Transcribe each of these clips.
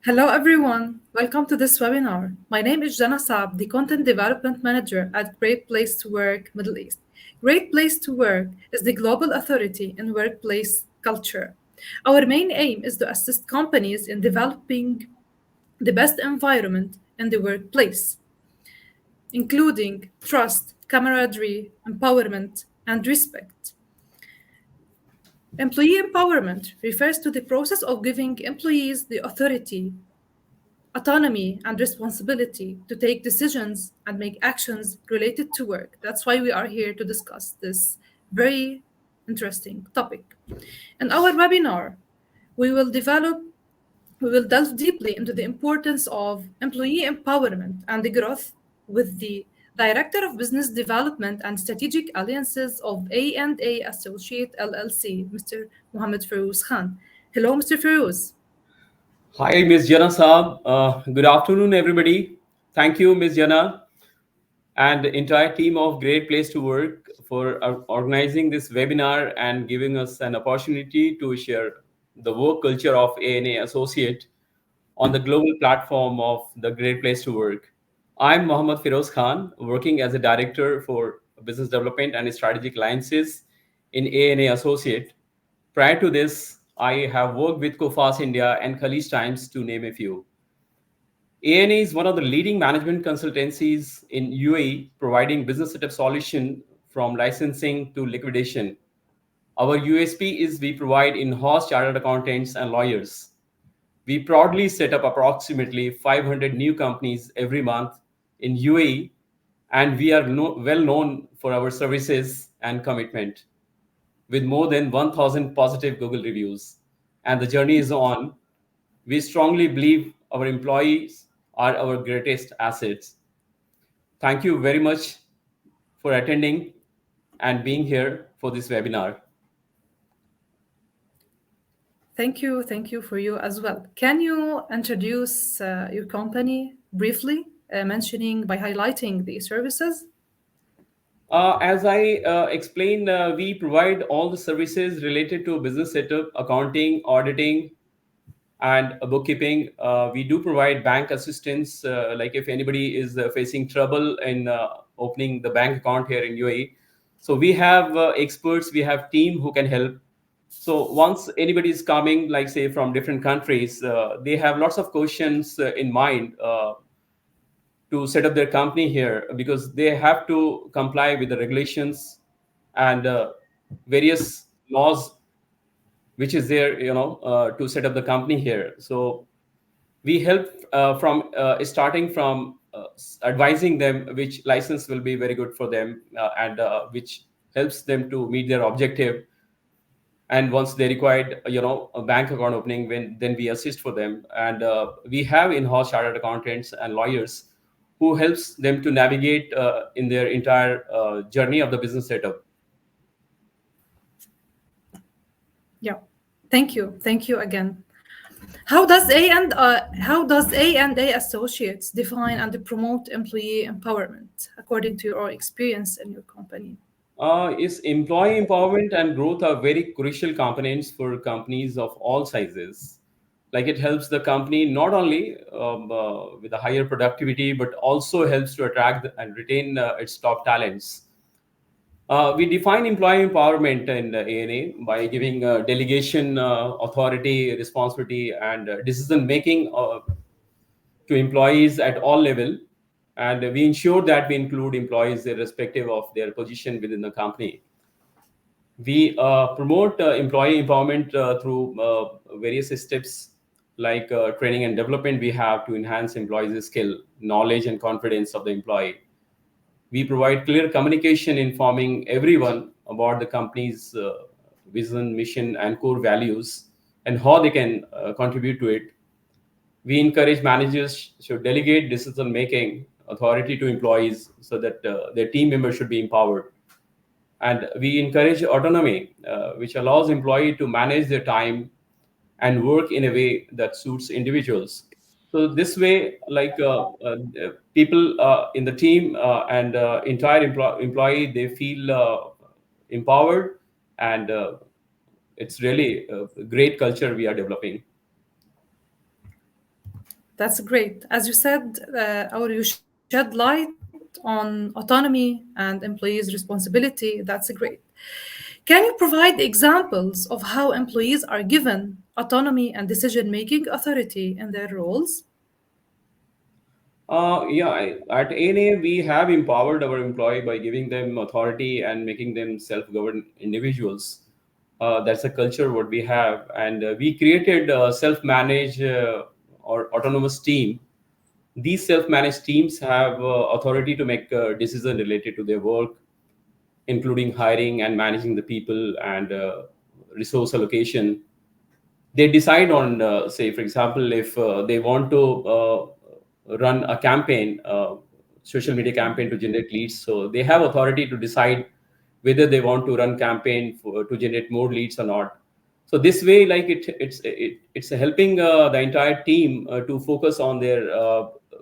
Hello, everyone. Welcome to this webinar. My name is Jana Saab, the Content Development Manager at Great Place to Work Middle East. Great Place to Work is the global authority in workplace culture. Our main aim is to assist companies in developing the best environment in the workplace, including trust, camaraderie, empowerment, and respect. Employee empowerment refers to the process of giving employees the authority, autonomy, and responsibility to take decisions and make actions related to work. That's why we are here to discuss this very interesting topic. In our webinar, we will develop we will delve deeply into the importance of employee empowerment and the growth with the Director of Business Development and Strategic Alliances of A&A Associate LLC, Mr. Mohammed Firoz Khan. Hello, Mr. Firoz. Hi, Ms. Jana Saab. Good afternoon, everybody. Thank you, Ms. Jana, and the entire team of Great Place to Work for organizing this webinar and giving us an opportunity to share the work culture of A&A Associate on the global platform of the Great Place to Work. I'm Mohammed Firoz Khan, working as a Director for Business Development and Strategic Alliances in A&A Associate. Prior to this, I have worked with Cofas India and Khalij Times to name a few. A&A is one of the leading management consultancies in UAE, providing business setup solution from licensing to liquidation. Our USP is we provide in-house chartered accountants and lawyers. We proudly set up approximately 500 new companies every month in UAE, and we are well known for our services and commitment with more than 1,000 positive Google reviews. And the journey is on. We strongly believe our employees are our greatest assets. Thank you very much for attending and being here for this webinar. Thank you for you as well. Can you introduce your company briefly, mentioning by highlighting the services? As I explained, we provide all the services related to business setup, accounting, auditing, and bookkeeping. We do provide bank assistance, like if anybody is facing trouble in opening the bank account here in UAE. So we have experts, we have team who can help. So once anybody is coming, like say from different countries, they have lots of questions in mind to set up their company here because they have to comply with the regulations and various laws which is there, to set up the company here. So we help from starting from advising them which license will be very good for them and which helps them to meet their objective. And once they required, a bank account opening, then we assist for them. And we have in-house chartered accountants and lawyers who helps them to navigate in their entire journey of the business setup. Yeah, thank you again. How does A&A Associates define and promote employee empowerment according to your experience in your company? Is employee empowerment and growth are very crucial components for companies of all sizes. Like it helps the company not only with a higher productivity, but also helps to attract and retain its top talents. We define employee empowerment in A&A by giving delegation, authority, responsibility, and decision making to employees at all level. And we ensure that we include employees irrespective of their position within the company. We promote employee empowerment through various steps like training and development we have to enhance employees' skill, knowledge, and confidence of the employee. We provide clear communication informing everyone about the company's vision, mission, and core values and how they can contribute to it. We encourage managers should delegate decision making authority to employees so that their team members should be empowered. And we encourage autonomy, which allows employee to manage their time and work in a way that suits individuals. So this way, like people in the team and entire employee, they feel empowered and it's really a great culture we are developing. That's great. As you said, or you shed light on autonomy and employees' responsibility. That's great. Can you provide examples of how employees are given autonomy and decision making authority in their roles? At A&A, we have empowered our employee by giving them authority and making them self-governed individuals. That's a culture what we have, and we created a self-managed or autonomous team. These self-managed teams have authority to make decisions related to their work, including hiring and managing the people and resource allocation. They decide on, say, for example, if they want to run a campaign, social media campaign to generate leads, so they have authority to decide whether they want to run campaign to generate more leads or not. So this way, like it's helping the entire team to focus on their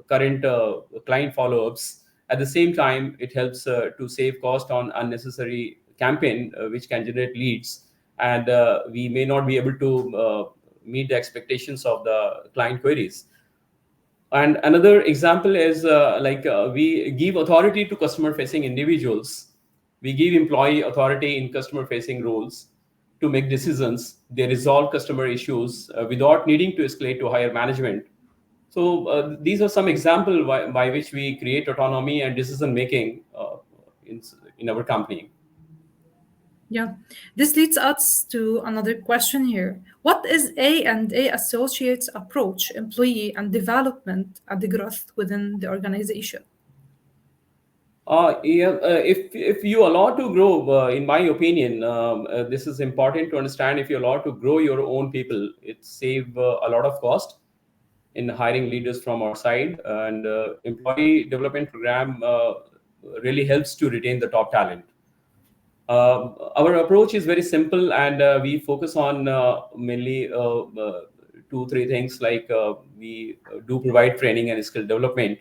current client follow-ups. At the same time, it helps to save cost on unnecessary campaign which can generate leads, and we may not be able to meet the expectations of the client queries. And another example is we give authority to customer facing individuals. We give employee authority in customer facing roles to make decisions. They resolve customer issues without needing to escalate to higher management. So these are some examples by which we create autonomy and decision making in, in our company. Yeah, this leads us to another question here. What is A&A Associates' approach, employee and development and the growth within the organization? If you allow to grow, in my opinion, this is important to understand. If you allow to grow your own people, it save a lot of cost in hiring leaders from outside, and employee development program really helps to retain the top talent. Our approach is very simple, and we focus on mainly two, three things. Like we do provide training and skill development.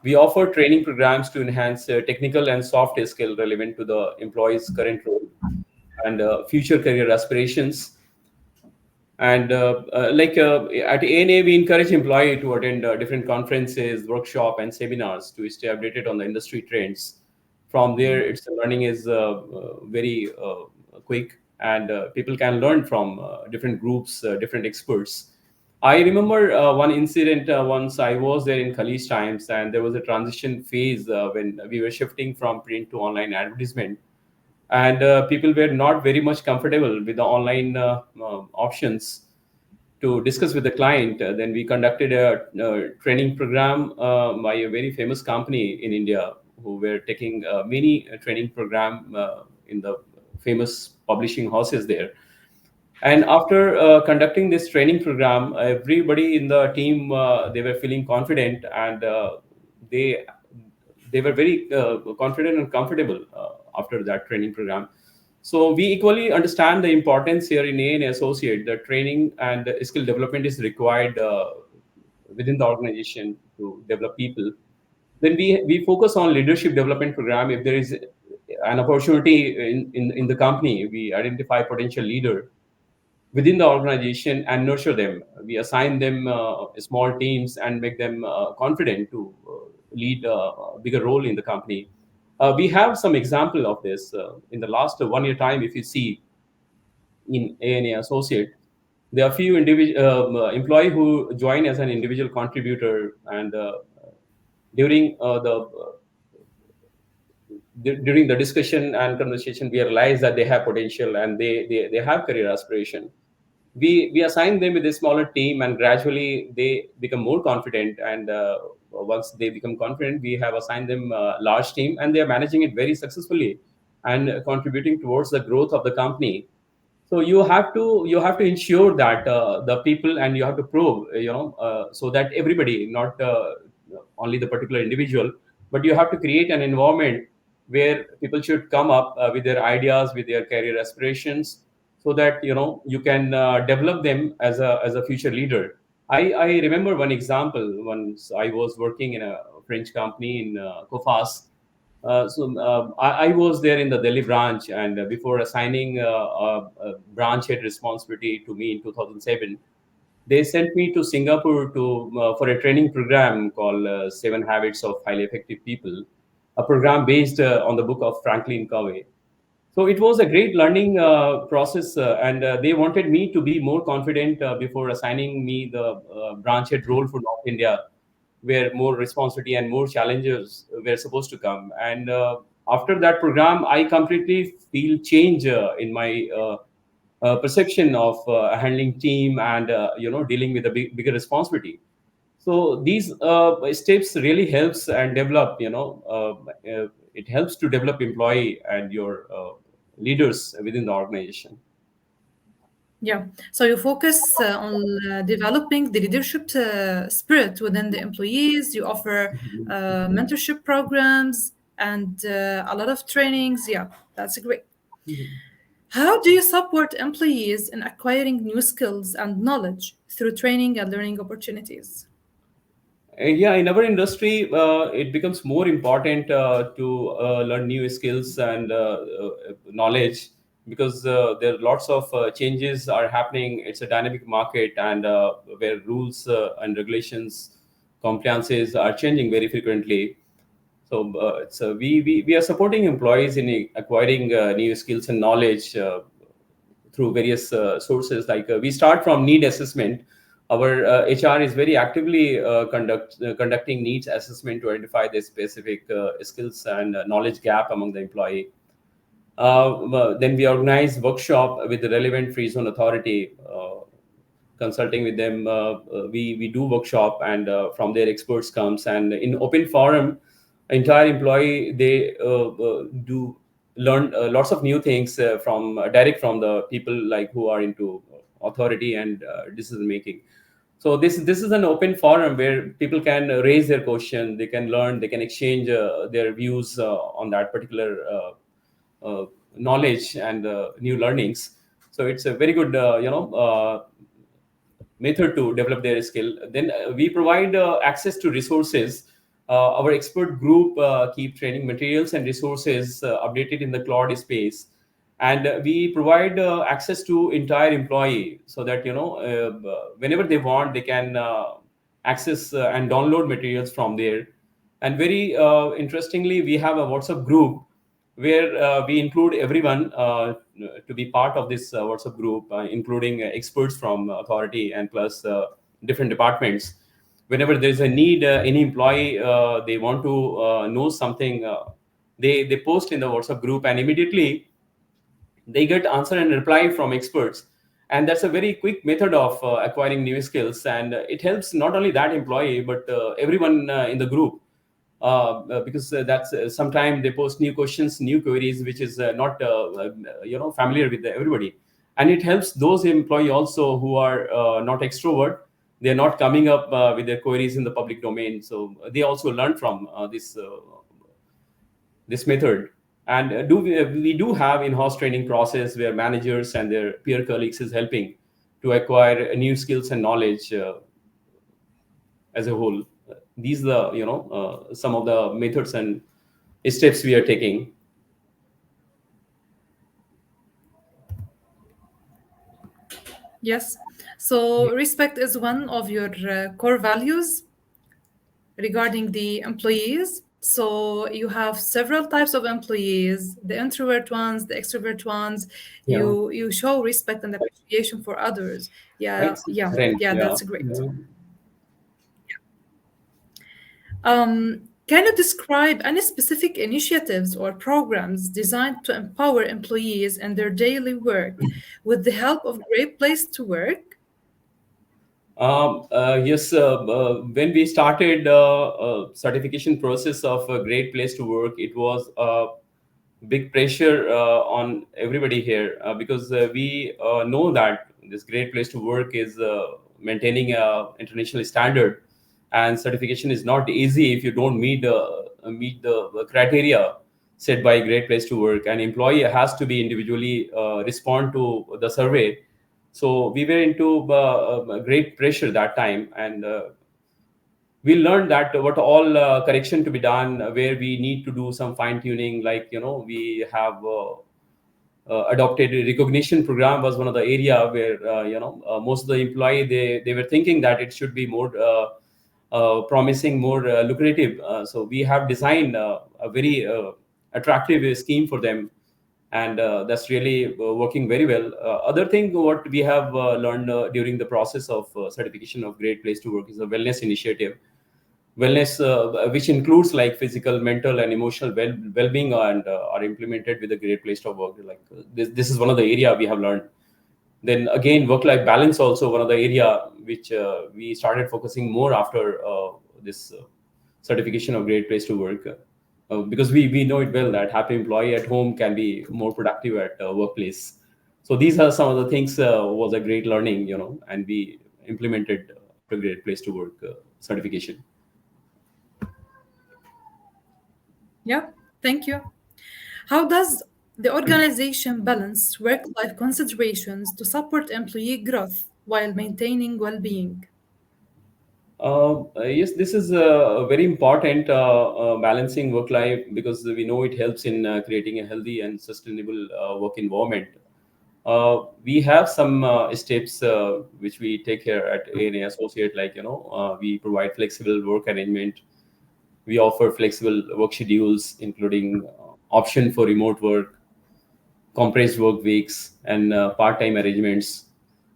We offer training programs to enhance technical and soft skill relevant to the employee's current role and future career aspirations. And at ANA, we encourage employee to attend different conferences, workshop, and seminars to stay updated on the industry trends. From there, its learning is very quick, and people can learn from different groups, different experts. I remember one incident once I was there in Khalid times, and there was a transition phase when we were shifting from print to online advertisement, and people were not very much comfortable with the online options. To discuss with the client, then we conducted a training program by a very famous company in India who were taking many training program in the famous publishing houses there. And after conducting this training program, everybody in the team, they were feeling confident, and they they were very confident and comfortable after that training program. So we equally understand the importance here in A&A Associate. The training and skill development is required within the organization to develop people. Then we focus on leadership development program. If there is an opportunity in the company, we identify potential leader within the organization and nurture them. We assign them small teams and make them confident to lead a bigger role in the company. We have some example of this in the last 1 year time. If you see in A&A Associate, there are few employee who join as an individual contributor, and during during the discussion and conversation, we realize that they have potential and they have career aspiration. We assign them with a smaller team, and gradually they become more confident. And once they become confident, we have assigned them a large team, and they are managing it very successfully and contributing towards the growth of the company. So you have to ensure that the people, and you have to prove, so that everybody, not only the particular individual, but you have to create an environment where people should come up with their ideas, with their career aspirations, so that you can develop them as a future leader. I remember one example. Once I was working in a French company in Cofas, I was there in the Delhi branch, and before assigning a branch head responsibility to me in 2007, they sent me to Singapore to for a training program called Seven Habits of Highly Effective People, a program based on the book of Franklin Covey. So it was a great learning process, and they wanted me to be more confident before assigning me the branch head role for North India, where more responsibility and more challenges were supposed to come. And after that program, I completely feel change in my perception of handling team and dealing with a bigger responsibility. So these steps really helps and develop, it helps to develop employee and your leaders within the organization. Yeah. So you focus on developing the leadership spirit within the employees. You offer mentorship programs and a lot of trainings. Yeah, that's great. How do you support employees in acquiring new skills and knowledge through training and learning opportunities? Yeah, in our industry, it becomes more important to learn new skills and knowledge, because there are lots of changes are happening. It's a dynamic market, and where rules and regulations, compliances are changing very frequently. So we are supporting employees in acquiring new skills and knowledge through various sources. Like we start from need assessment. Our HR is very actively conducting needs assessment to identify the specific skills and knowledge gap among the employee. Then we organize workshop with the relevant free zone authority, consulting with them. We do workshop, and from their experts comes, and in open forum, entire employee they do learn lots of new things from direct from the people like who are into authority and decision making. So this is an open forum where people can raise their question, they can learn, they can exchange their views on that particular knowledge and new learnings. So it's a very good method to develop their skill. Then we provide access to resources. Our expert group keep training materials and resources updated in the cloud space, and we provide access to entire employee, so that whenever they want, they can access and download materials from there. And very interestingly, we have a WhatsApp group where we include everyone to be part of this WhatsApp group, including experts from authority and plus different departments. Whenever there's a need, any employee they want to know something, they post in the WhatsApp group, and immediately they get answer and reply from experts. And that's a very quick method of acquiring new skills, and it helps not only that employee but everyone in the group, because that's sometimes they post new questions, new queries, which is not familiar with everybody. And it helps those employee also who are not extrovert. They're not coming up with their queries in the public domain, so they also learn from this method. And we do have in-house training process where managers and their peer colleagues is helping to acquire new skills and knowledge as a whole. These are the some of the methods and steps we are taking. Yes. So respect is one of your core values regarding the employees. So you have several types of employees, the introvert ones, the extrovert ones. Yeah, You show respect and appreciation for others. Yeah, it's yeah, different. yeah, Yeah. that's great. Yeah. Can you describe any specific initiatives or programs designed to empower employees in their daily work with the help of Great Place to Work? Yes, when we started certification process of a great place to work, it was big pressure on everybody here, because we know that this great place to work is maintaining a international standard, and certification is not easy if you don't meet the criteria set by great place to work. An employee has to be individually respond to the survey. So we were into great pressure that time, and We learned that what all correction to be done, where we need to do some fine tuning, like we have adopted a recognition program was one of the area where most of the employee, they were thinking that it should be more promising, more lucrative. So we have designed a very attractive scheme for them, and that's really working very well. Other thing what we have learned during the process of certification of Great Place to Work is a wellness initiative. Wellness, which includes like physical, mental, and emotional well-being, and are implemented with a Great Place to Work. Like this is one of the area we have learned. Then again, work-life balance also one of the area which we started focusing more after this certification of Great Place to Work, because we know it well that happy employee at home can be more productive at workplace. So these are some of the things was a great learning, and we implemented after Great Place to Work certification. Yeah, thank you. How does the organization balance work life considerations to support employee growth while maintaining well being? Yes, this is very important, balancing work life, because we know it helps in creating a healthy and sustainable work environment. We have some steps which we take here at A&A Associate, like we provide flexible work arrangement. We offer flexible work schedules, including option for remote work, compressed work weeks, and part-time arrangements.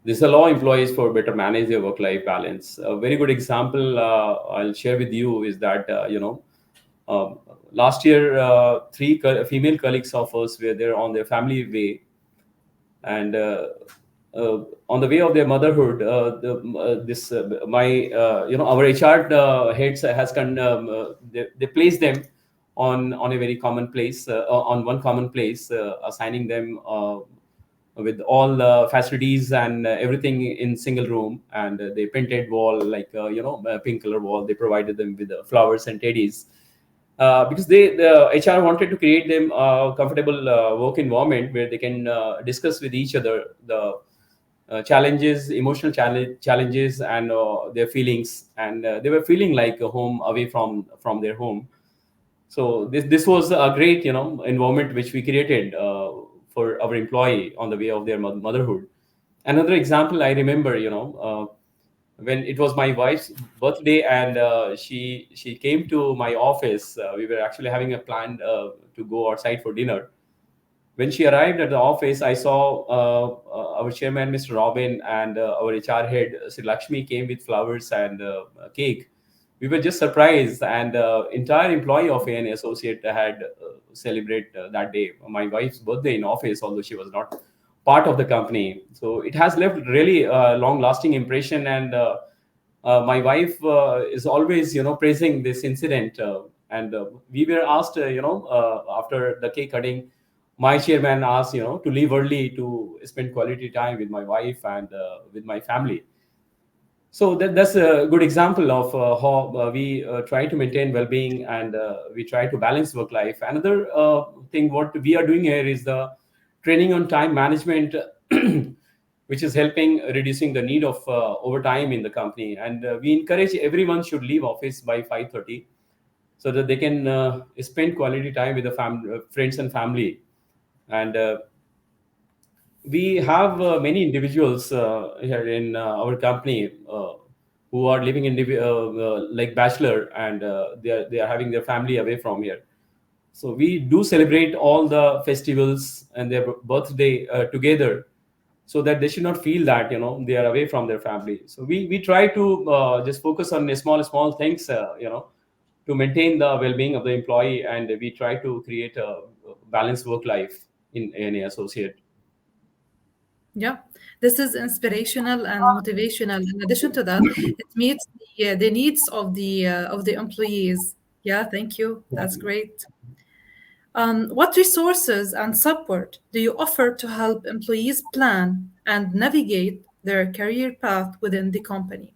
This allow employees for better manage their work-life balance. A very good example I'll share with you is that last year three female colleagues of us were there on their family way, and on the way of their motherhood, this my our HR heads has they place them on a very common place, on one common place, assigning them with all the facilities and everything in single room, and they painted wall like a pink color wall. They provided them with flowers and teddies, because the HR wanted to create them a comfortable work environment where they can discuss with each other the challenges, emotional challenges, and their feelings, and they were feeling like a home away from their home. So this was a great environment which we created for our employee on the way of their motherhood. Another example I remember, when it was my wife's birthday, and she came to my office. We were actually having a plan to go outside for dinner. When she arrived at the office, I saw our chairman, Mr. Robin, and our HR head, Sri Lakshmi, came with flowers and a cake. We were just surprised, and entire employee of A&A Associate had celebrate that day, my wife's birthday, in office, although she was not part of the company. So it has left really long-lasting impression, and my wife is always, praising this incident. And we were asked, after the cake cutting, my chairman asked, to leave early to spend quality time with my wife and with my family. So that's a good example of how we try to maintain well-being, and we try to balance work life. Another thing what we are doing here is the training on time management, which is helping reducing the need of overtime in the company. And we encourage everyone should leave office by 5:30, so that they can spend quality time with the friends and family. And we have many individuals here in our company who are living in like bachelor, and they are having their family away from here. So we do celebrate all the festivals and their birthday together, so that they should not feel that they are away from their family. So we try to just focus on the small things, to maintain the well-being of the employee, and we try to create a balanced work life in A&A Associate. Yeah, this is inspirational and motivational. In addition to that, it meets the needs of the employees. Yeah, thank you. That's great. What resources and support do you offer to help employees plan and navigate their career path within the company?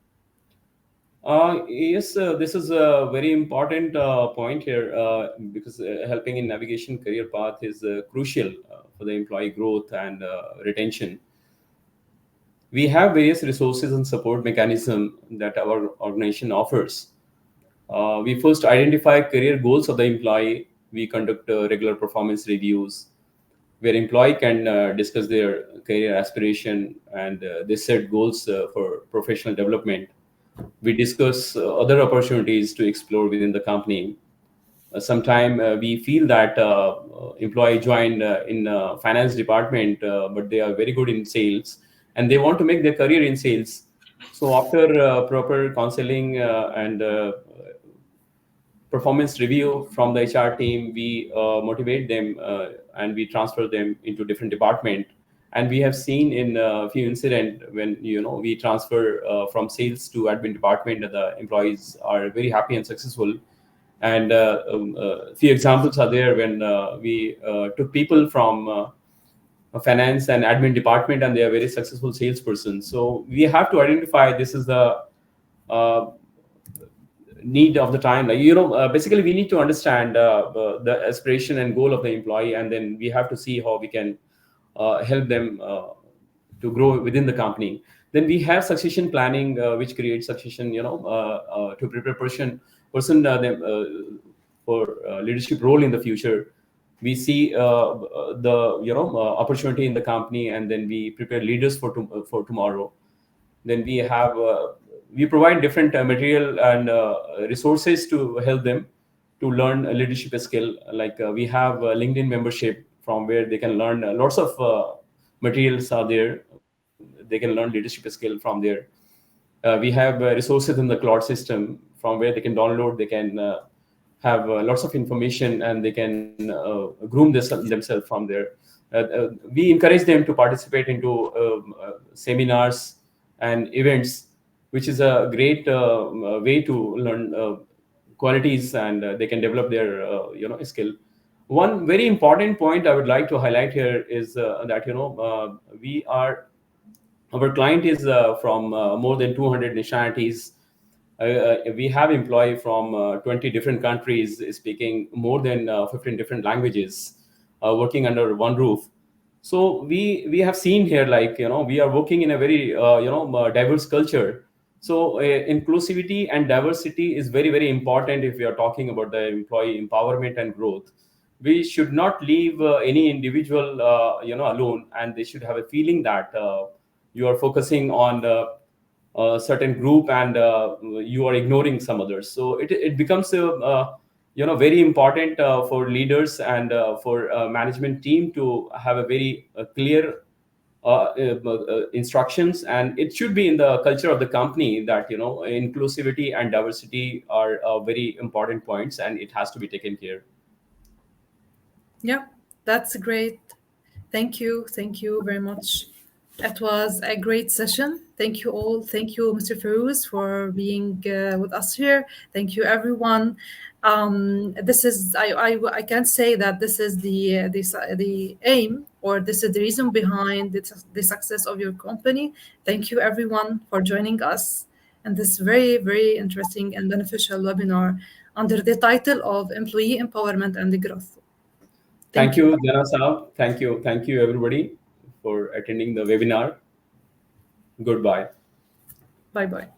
Yes, this is a very important point here, because helping in navigation career path is crucial for the employee growth and retention. We have various resources and support mechanism that our organization offers. We first identify career goals of the employee. We conduct regular performance reviews where employee can discuss their career aspiration, and they set goals for professional development. We discuss other opportunities to explore within the company. Sometime we feel that employee joined in finance department, but they are very good in sales and they want to make their career in sales. So after proper counseling and performance review from the HR team, we motivate them and we transfer them into different department. And we have seen in a few incident when we transfer from sales to admin department, the employees are very happy and successful. And a few examples are there when we took people from finance and admin department and they are very successful salesperson. So we have to identify this is the uh, need of the time, like basically we need to understand the aspiration and goal of the employee, and then we have to see how we can help them to grow within the company. Then we have succession planning, which creates succession, to prepare person them, for leadership role in the future. We see the opportunity in the company, and then we prepare leaders for tomorrow. Then we provide different material and resources to help them to learn a leadership skill. Like we have LinkedIn membership from where they can learn lots of materials are there. They can learn leadership skill from there. We have resources in the cloud system from where they can download, they can have lots of information, and they can groom themselves from there. We encourage them to participate into seminars and events, which is a great way to learn qualities, and they can develop their skill. One very important point I would like to highlight here is that we are our client is from more than 200 nationalities. We have employee from 20 different countries speaking more than 15 different languages, working under one roof. So we have seen here, like we are working in a very diverse culture. So inclusivity and diversity is very very important if we are talking about the employee empowerment and growth. We should not leave any individual alone, and they should have a feeling that you are focusing on a certain group, and you are ignoring some others. So it becomes very important for leaders and for management team to have a very clear instructions, and it should be in the culture of the company that inclusivity and diversity are very important points, and it has to be taken care. Yeah, that's great. Thank you. Thank you very much. It was a great session. Thank you all. Thank you, Mr. Ferouz, for being with us here. Thank you, everyone. This is I can't say that this is the aim, or this is the reason behind the success of your company. Thank you, everyone, for joining us in this very very interesting and beneficial webinar under the title of Employee Empowerment and the Growth. Thank Thank you. you, Jana Saab. Thank you, everybody, for attending the webinar. Goodbye. Bye bye.